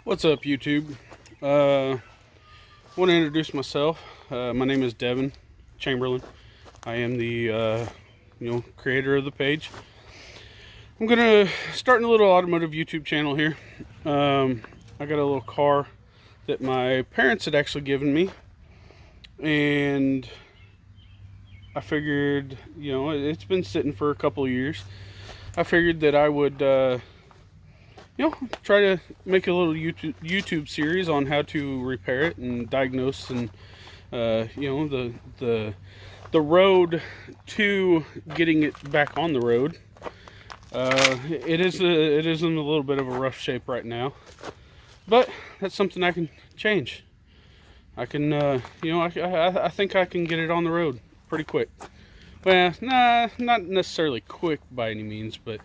What's up, YouTube? I want to introduce myself. My name is Devin Chamberlain. I am the creator of the page. I'm gonna start a little automotive YouTube channel here. I got a little car that my parents had actually given me, and I figured, it's been sitting for a couple of years. I figured that I would try to make a little YouTube series on how to repair it and diagnose, and the road to getting it back on the road. It is in a little bit of a rough shape right now, but that's something I can change. I can I think I can get it on the road pretty quick. Well, nah, not necessarily quick by any means, but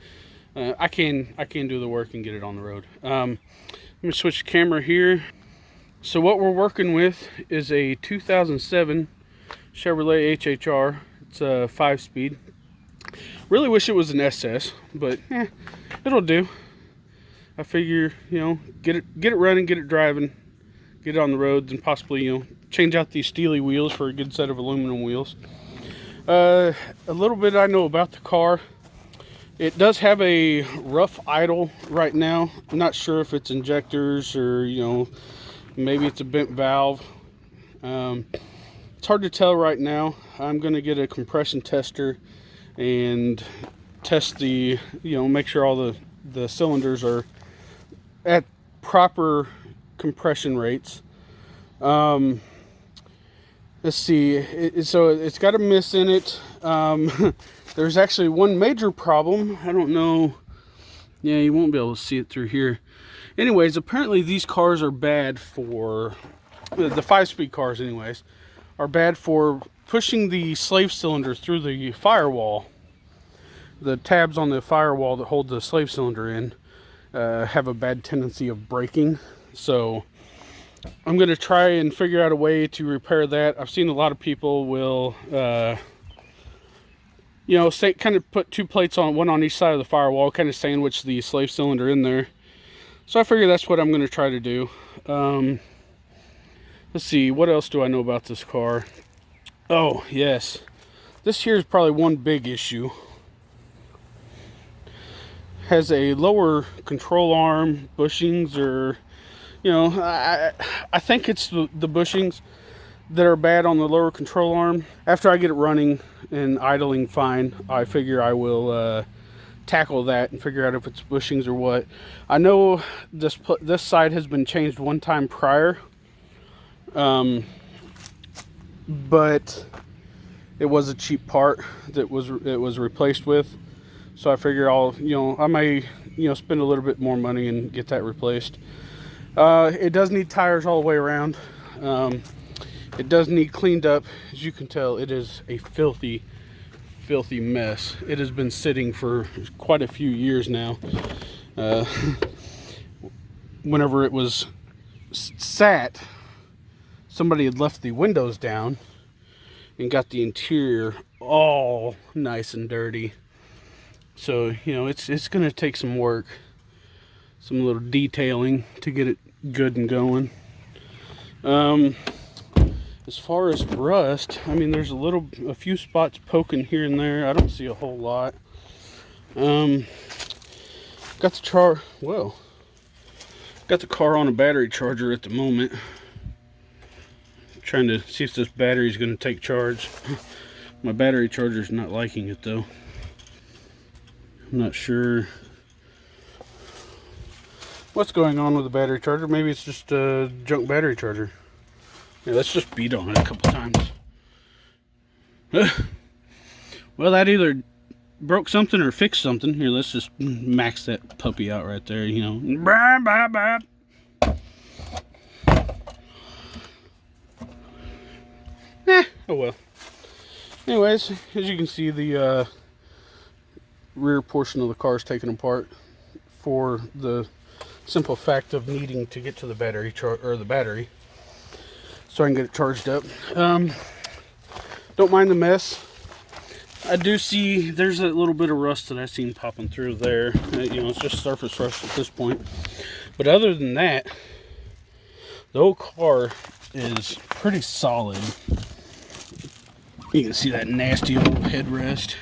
I can do the work and get it on the road. Let me switch the camera here. So what we're working with is a 2007 Chevrolet HHR. It's a 5-speed. Really wish it was an SS, but it'll do. I figure, get it running, get it driving, get it on the roads, and possibly, change out these steely wheels for a good set of aluminum wheels. A little bit I know about the car. It does have a rough idle right now. I'm not sure if it's injectors or, maybe it's a bent valve. It's hard to tell right now. I'm going to get a compression tester and test the, make sure all the cylinders are at proper compression rates. Let's see. So it's got a miss in it. There's actually one major problem. I don't know. Yeah, you won't be able to see it through here. Anyways, apparently these cars are bad for, the 5-speed cars anyways, are bad for pushing the slave cylinder through the firewall. The tabs on the firewall that hold the slave cylinder in have a bad tendency of breaking. So I'm going to try and figure out a way to repair that. I've seen a lot of people will kind of put two plates on, one on each side of the firewall, kind of sandwich the slave cylinder in there. So I figure that's what I'm going to try to do. Let's see, what else do I know about this car? Oh, yes. This here is probably one big issue. Has a lower control arm, bushings, or, I think it's the bushings that are bad on the lower control arm. After I get it running and idling fine, I figure I will tackle that and figure out if it's bushings or what. I know this side has been changed one time prior, but it was a cheap part that it was replaced with. So I figure I may spend a little bit more money and get that replaced. It does need tires all the way around. It does need cleaned up. As you can tell, it is a filthy mess. It has been sitting for quite a few years now. Whenever it was sat, somebody had left the windows down and got the interior all nice and dirty. So, it's going to take some work, some little detailing to get it good and going. As far as rust, I mean, there's a few spots poking here and there. I don't see a whole lot. Got the car on a battery charger at the moment. Trying to see if this battery is going to take charge. My battery charger is not liking it though. I'm not sure what's going on with the battery charger. Maybe it's just a junk battery charger. Yeah, let's just beat on it a couple times. Well, that either broke something or fixed something. Here, let's just max that puppy out right there, Bah, bah, bah. Oh well. Anyways, as you can see, the rear portion of the car is taken apart for the simple fact of needing to get to the battery so I can get it charged up. Don't mind the mess. I do see there's a little bit of rust that I seen popping through there. It's just surface rust at this point. But other than that, The whole car is pretty solid. You can see that nasty old headrest.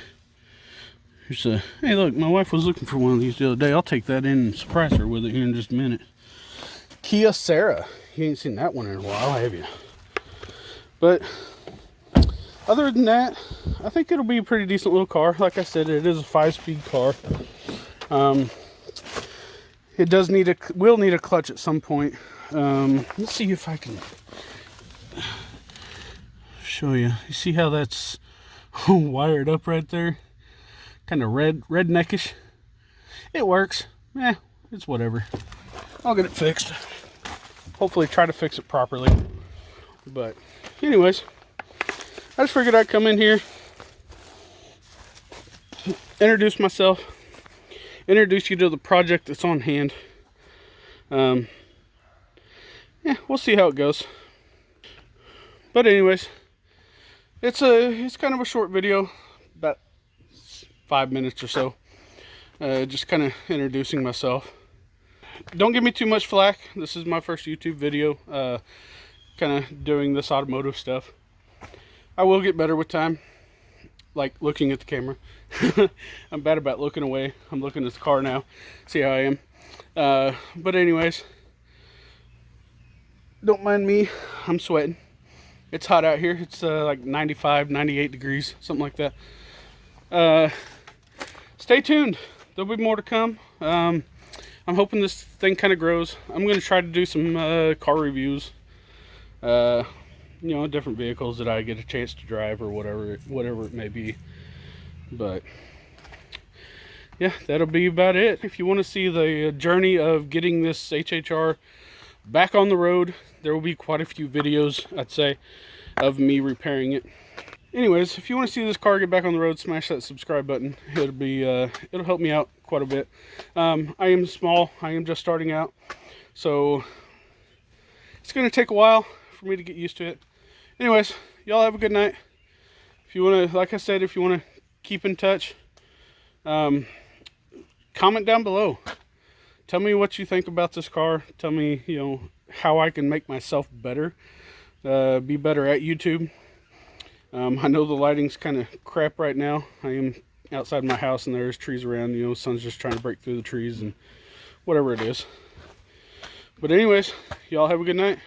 Here's a, hey look, my wife was looking for one of these the other day. I'll take that in and surprise her with it here in just a minute. Kia Sarah. You ain't seen that one in a while, have you? But other than that, I think it'll be a pretty decent little car. Like I said, it is a 5-speed car. It does will need a clutch at some point. Let's see if I can show you. You see how that's wired up right there? Kind of redneckish. It works. It's whatever. I'll get it fixed. Hopefully try to fix it properly. But anyways, I just figured I'd come in here, introduce myself, introduce you to the project that's on hand. Yeah, we'll see how it goes. But anyways, it's kind of a short video, about 5 minutes or so. Just kind of introducing myself. Don't give me too much flack. This is my first YouTube video, kind of doing this automotive stuff. I will get better with time, like looking at the camera. I'm bad about looking away. I'm looking at the car now. See how I am. But anyways, don't mind me. I'm sweating. It's hot out here. It's like 95, 98 degrees, something like that. Stay tuned. There'll be more to come. I'm hoping this thing kind of grows. I'm going to try to do some car reviews. You know, different vehicles that I get a chance to drive or whatever it may be. But yeah, that'll be about it. If you want to see the journey of getting this HHR back on the road, there will be quite a few videos, I'd say, of me repairing it. Anyways, if you want to see this car get back on the road, smash that subscribe button. It'll help me out quite a bit. I am small. I am just starting out, so it's going to take a while for me to get used to it. Anyways, y'all have a good night. If you want to, like I said, if you want to keep in touch, comment down below. Tell me what you think about this car. Tell me, you know, how I can make myself better, be better at YouTube. I know the lighting's kind of crap right now. I am outside my house and there's trees around. You know, sun's just trying to break through the trees and whatever it is. But anyways, y'all have a good night.